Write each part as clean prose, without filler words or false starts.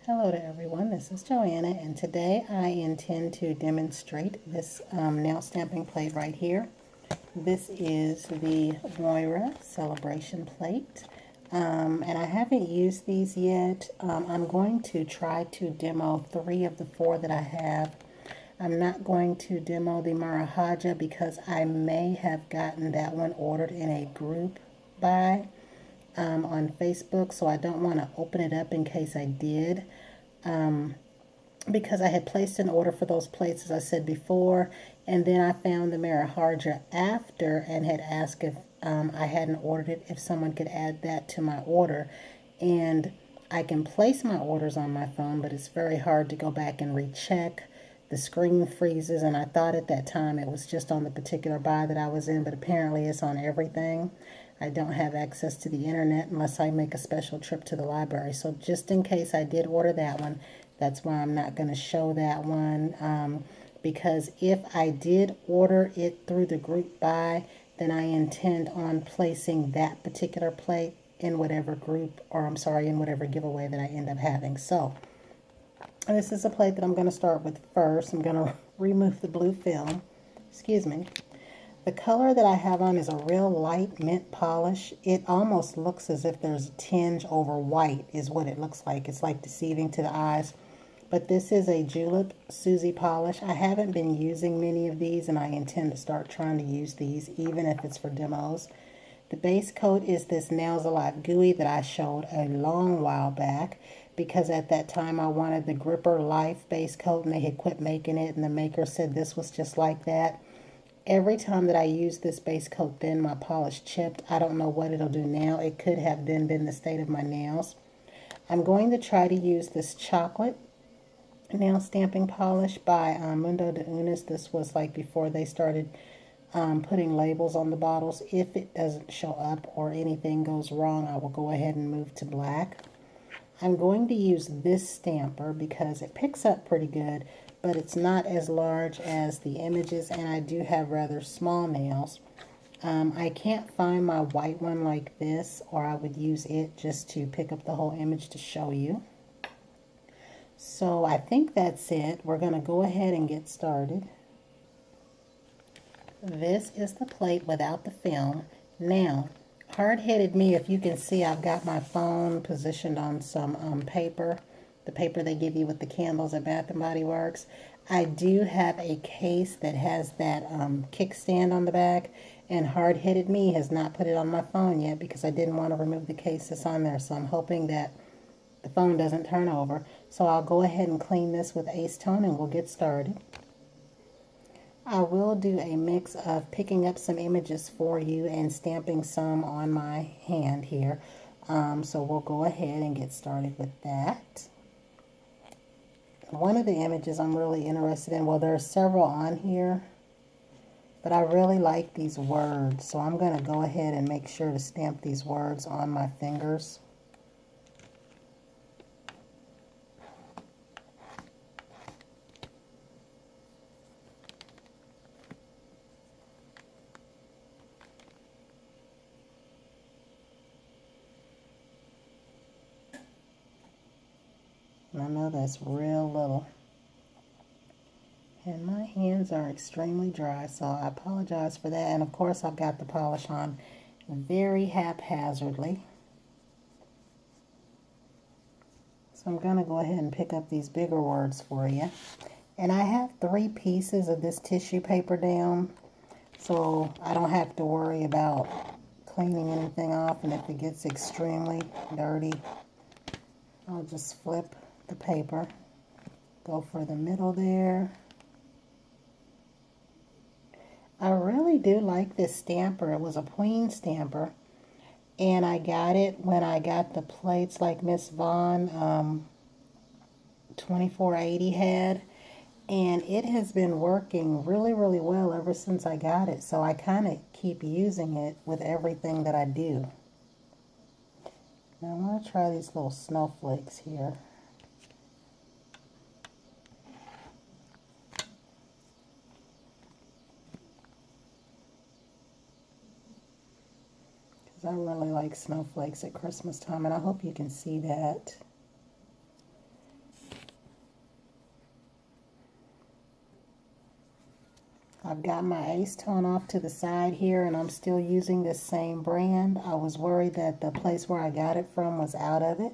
Hello to everyone, this is Joanna, and today I intend to demonstrate this nail stamping plate right here. This is the Moyra Celebration plate, and I haven't used these yet. I'm going to try to demo 3 of the 4 that I have. I'm not going to demo the Maharaja because I may have gotten that one ordered in a group buy on Facebook, so I don't want to open it up in case I did. Because I had placed an order for those plates, as I said before, and then I found the Maharaja after and had asked if I hadn't ordered it, if someone could add that to my order. And I can place my orders on my phone, but it's very hard to go back and recheck. The screen freezes, and I thought at that time it was just on the particular buy that I was in, but apparently it's on everything. I don't have access to the internet unless I make a special trip to the library. So just in case I did order that one, that's why I'm not going to show that one. Because if I did order it through the group buy, then I intend on placing that particular plate in whatever group, or I'm sorry, in whatever giveaway that I end up having. So this is a plate that I'm going to start with first. I'm going to remove the blue film. Excuse me. The color that I have on is a real light mint polish. It almost looks as if there's a tinge over white is what it looks like. It's like deceiving to the eyes. But this is a Julep Susie polish. I haven't been using many of these, and I intend to start trying to use these even if it's for demos. The base coat is this Nails Alive Gooey that I showed a long while back because at that time I wanted the Gripper Life base coat and they had quit making it, and the maker said this was just like that. Every time that I use this base coat, then my polish chipped. I don't know what it'll do now. It could have then been the state of my nails. I'm going to try to use this chocolate nail stamping polish by Mundo de Unis. This was like before they started putting labels on the bottles. If it doesn't show up or anything goes wrong, I will go ahead and move to black. I'm going to use this stamper because it picks up pretty good, but it's not as large as the images, and I do have rather small nails. I can't find my white one like this, or I would use it just to pick up the whole image to show you. So I think that's it. We're going to go ahead and get started. This is the plate without the film. Now, hard-headed me, if you can see, I've got my phone positioned on some paper, the paper they give you with the candles at Bath & Body Works. I do have a case that has that kickstand on the back, and hard-headed me has not put it on my phone yet because I didn't want to remove the case that's on there, so I'm hoping that the phone doesn't turn over. So I'll go ahead and clean this with Acetone and we'll get started. I will do a mix of picking up some images for you and stamping some on my hand here. So we'll go ahead and get started with that. One of the images I'm really interested in, well, there are several on here, but I really like these words. So I'm going to go ahead and make sure to stamp these words on my fingers. And I know that's real little. And my hands are extremely dry, so I apologize for that. And of course, I've got the polish on very haphazardly. So I'm going to go ahead and pick up these bigger words for you. And I have 3 pieces of this tissue paper down, so I don't have to worry about cleaning anything off. And if it gets extremely dirty, I'll just flip the paper, go for the middle there. I really do like this stamper. It was a Queen stamper, and I got it when I got the plates like Miss Vaughn 2480 had, and it has been working really, really well ever since I got it, so I kind of keep using it with everything that I do. Now I'm going to try these little snowflakes here. I really like snowflakes at Christmas time, and I hope you can see that. I've got my acetone off to the side here, and I'm still using this same brand. I was worried that the place where I got it from was out of it,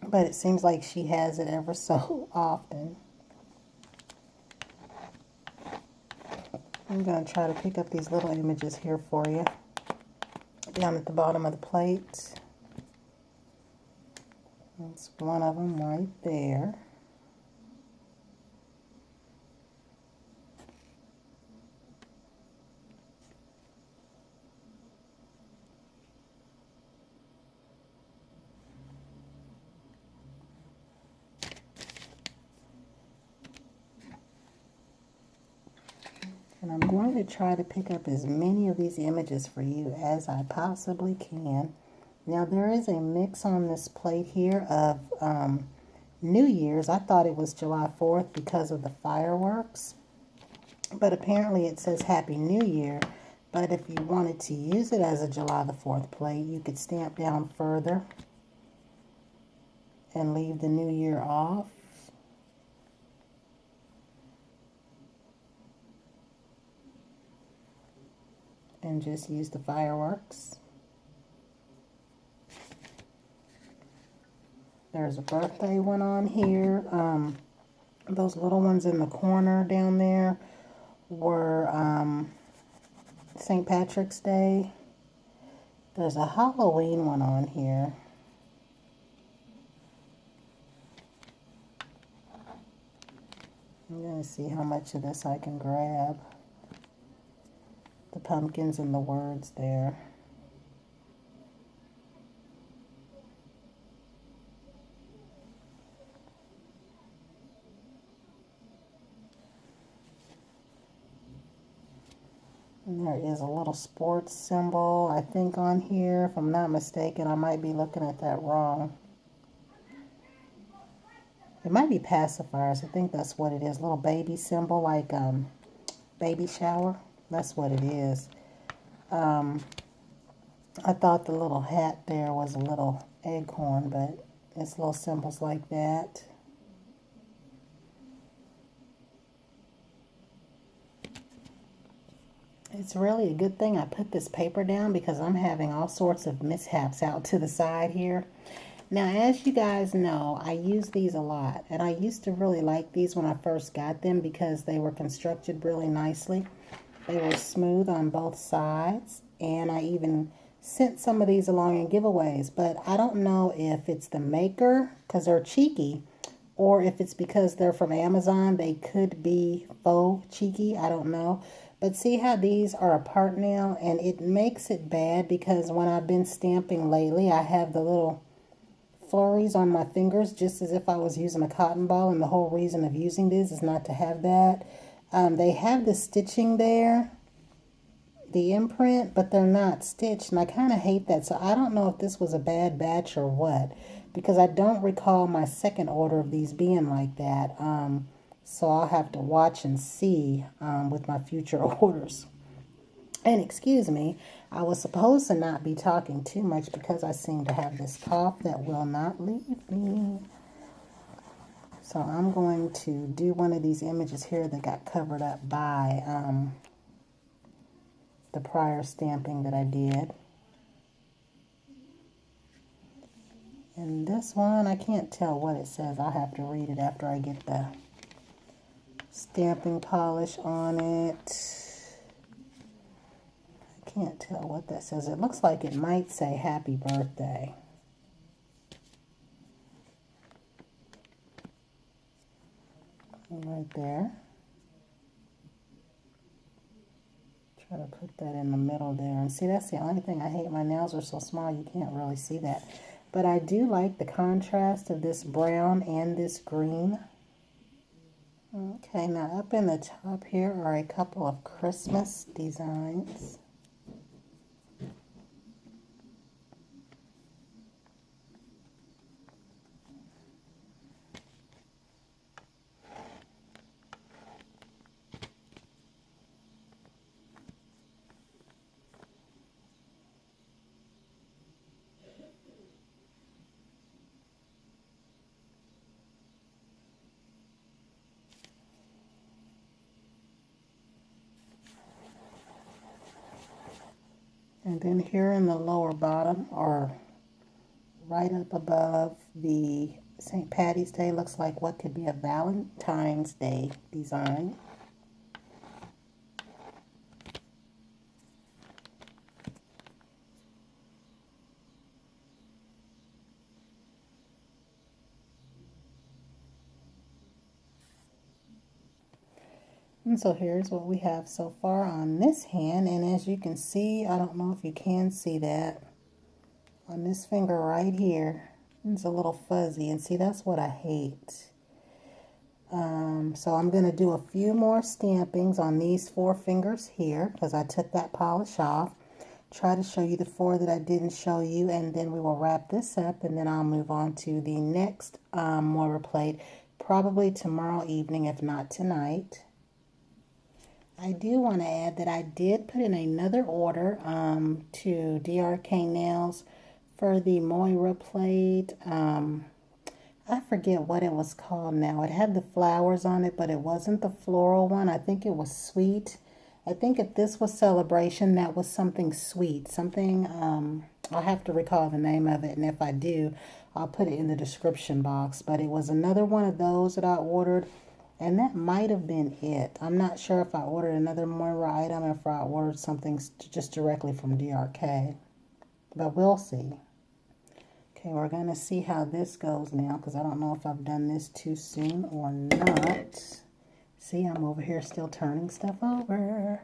but it seems like she has it ever so often. I'm going to try to pick up these little images here for you down at the bottom of the plate. That's one of them right there. And I'm going to try to pick up as many of these images for you as I possibly can. Now there is a mix on this plate here of New Year's. I thought it was July 4th because of the fireworks, but apparently it says Happy New Year. But if you wanted to use it as a July the 4th plate, you could stamp down further and leave the New Year off. And just use the fireworks. There's a birthday one on here. Those little ones in the corner down there were St. Patrick's Day. There's a Halloween one on here. I'm going to see how much of this I can grab. The pumpkins and the words there. And there is a little sports symbol, I think, on here. If I'm not mistaken, I might be looking at that wrong. It might be pacifiers. I think that's what it is. A little baby symbol, like baby shower. That's what it is. I thought the little hat there was a little acorn, but it's little symbols like that. It's really a good thing I put this paper down because I'm having all sorts of mishaps out to the side here. Now, as you guys know, I use these a lot, and I used to really like these when I first got them because they were constructed really nicely. They were smooth on both sides, and I even sent some of these along in giveaways, but I don't know if it's the maker, because they're cheeky, or if it's because they're from Amazon. They could be faux cheeky, I don't know. But see how these are apart now, and it makes it bad because when I've been stamping lately, I have the little flurries on my fingers just as if I was using a cotton ball, and the whole reason of using these is not to have that. They have the stitching there, the imprint, but they're not stitched, and I kind of hate that. So I don't know if this was a bad batch or what, because I don't recall my second order of these being like that. So I'll have to watch and see with my future orders. And excuse me, I was supposed to not be talking too much because I seem to have this cough that will not leave me. So I'm going to do one of these images here that got covered up by the prior stamping that I did. And this one, I can't tell what it says. I'll have to read it after I get the stamping polish on it. I can't tell what that says. It looks like it might say happy birthday. Right there. Try to put that in the middle there. And see, that's the only thing I hate. My nails are so small you can't really see that. But I do like the contrast of this brown and this green. Okay, now up in the top here are a couple of Christmas designs. And then here in the lower bottom, or right up above the St. Patty's Day, looks like what could be a Valentine's Day design. And so here's what we have so far on this hand. And as you can see, I don't know if you can see that, on this finger right here, it's a little fuzzy. And see, that's what I hate. So I'm going to do a few more stampings on these 4 fingers here, because I took that polish off. Try to show you the 4 that I didn't show you, and then we will wrap this up, and then I'll move on to the next Moyra plate, probably tomorrow evening, if not tonight. I do want to add that I did put in another order to DRK Nails for the Moyra plate. I forget what it was called now. It had the flowers on it, but it wasn't the floral one. I think it was sweet. I think if this was Celebration, that was something sweet. Something, I'll have to recall the name of it, and if I do, I'll put it in the description box. But it was another one of those that I ordered, and that might have been it. I'm not sure if I ordered another Moyra item or if I ordered something just directly from DRK. But we'll see. Okay, we're going to see how this goes now, because I don't know if I've done this too soon or not. See, I'm over here still turning stuff over.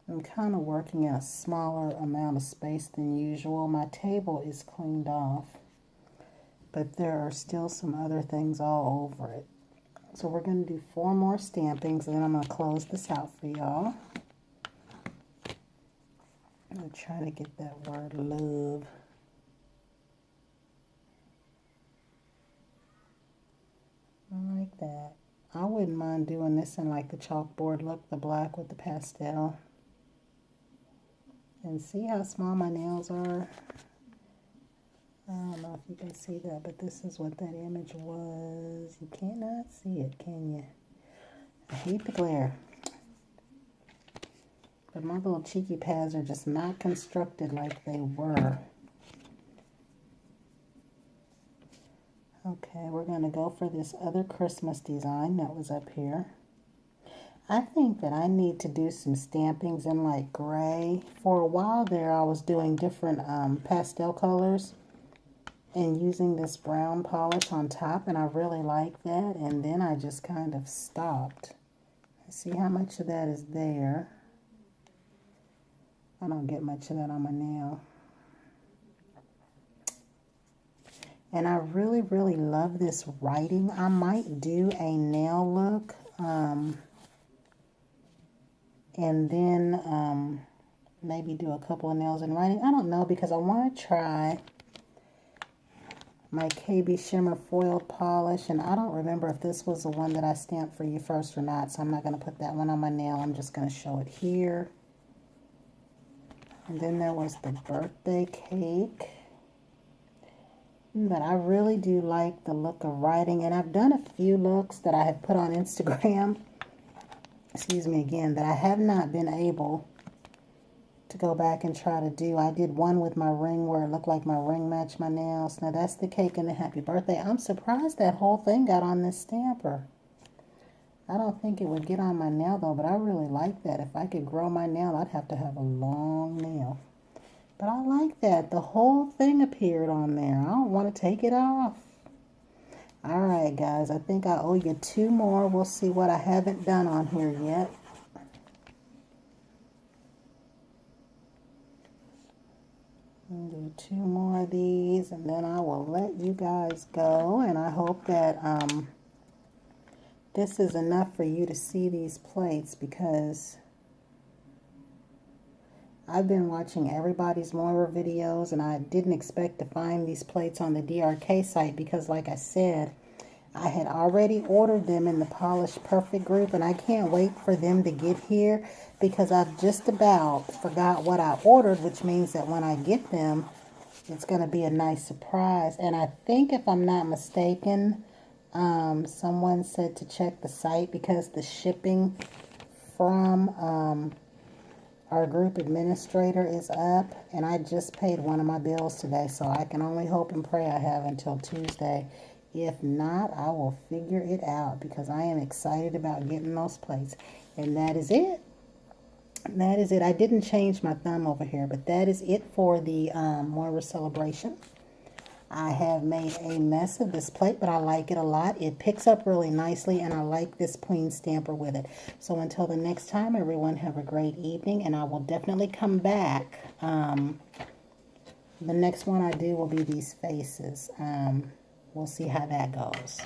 I'm kind of working in a smaller amount of space than usual. My table is cleaned off, but there are still some other things all over it. So we're going to do 4 more stampings, and then I'm going to close this out for y'all. I'm going to try to get that word love. Like that. I wouldn't mind doing this in like the chalkboard look, the black with the pastel. And see how small my nails are? I don't know if you can see that, but this is what that image was. You cannot see it, can you? I hate the glare. But my little cheeky pads are just not constructed like they were. Okay, we're going to go for this other Christmas design that was up here. I think that I need to do some stampings in like gray. For a while there, I was doing different pastel colors and using this brown polish on top, and I really like that. And then I just kind of stopped. See how much of that is there. I don't get much of that on my nail. And I really, really love this writing. I might do a nail look. And then maybe do a couple of nails in writing. I don't know, because I want to try my KB Shimmer foiled polish. And I don't remember if this was the one that I stamped for you first or not. So I'm not going to put that one on my nail. I'm just going to show it here. And then there was the birthday cake. But I really do like the look of writing. And I've done a few looks that I have put on Instagram. Excuse me again, that I have not been able to go back and try to do. I did one with my ring where it looked like my ring matched my nails. Now that's the cake and the happy birthday. I'm surprised that whole thing got on this stamper. I don't think it would get on my nail though, but I really like that. If I could grow my nail, I'd have to have a long nail. But I like that. The whole thing appeared on there. I don't want to take it off. All right, guys. I think I owe you 2 more. We'll see what I haven't done on here yet. I'll do 2 more of these, and then I will let you guys go. And I hope that this is enough for you to see these plates, because I've been watching everybody's Moyra videos, and I didn't expect to find these plates on the DRK site because, like I said, I had already ordered them in the Polished Perfect group, and I can't wait for them to get here because I've just about forgot what I ordered, which means that when I get them, it's going to be a nice surprise. And I think, if I'm not mistaken, someone said to check the site because the shipping from Our group administrator is up, and I just paid one of my bills today, so I can only hope and pray I have until Tuesday. If not, I will figure it out because I am excited about getting those plates. And that is it. That is it. I didn't change my thumb over here, but that is it for the Moyra Celebration. I have made a mess of this plate, but I like it a lot. It picks up really nicely, and I like this queen stamper with it. So until the next time, everyone have a great evening, and I will definitely come back. The next one I do will be these faces. We'll see how that goes.